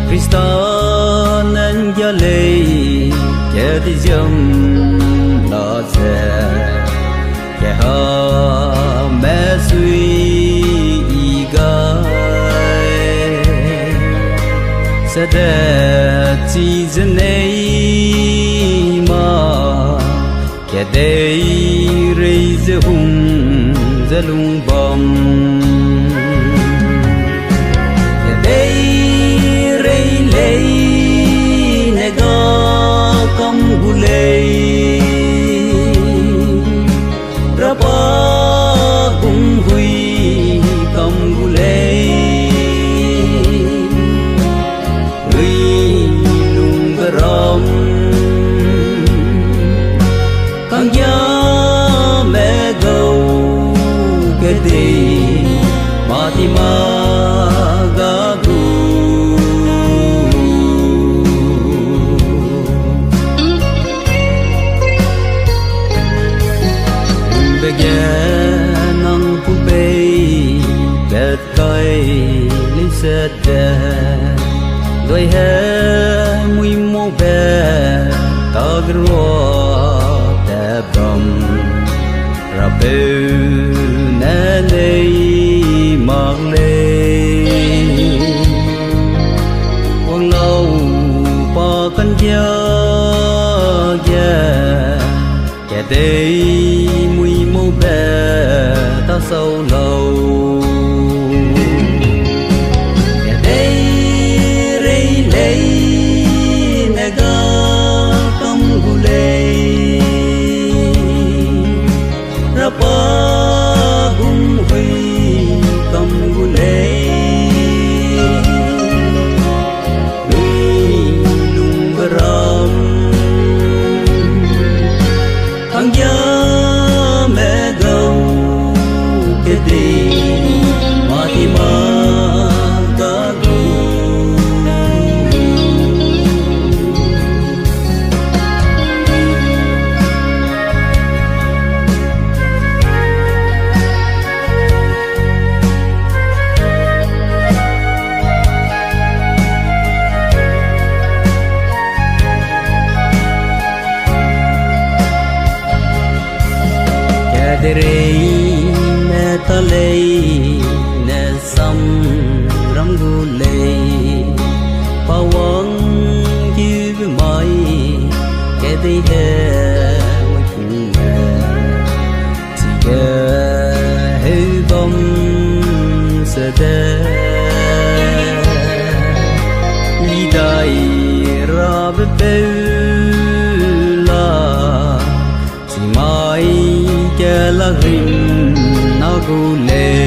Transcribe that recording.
Krista nan ya le ke ti jam la se ke ha me sui ga sa de ti zne ma ke de re ze hum zalung bom đôi hè mùi mô bè ta gro đẹp bầm ra bêu nè nê mặc lê quăng lâu pa căn gia kẻ đây mùi mô bè ta sâu lâu nè ta lê nè sam ram gu lê pa wang ki với mai cái đi hè mới cùng mẹ chỉ cái hơi bom sẽ đe đi đây ra với bê la chỉ mai ke la rim na gu le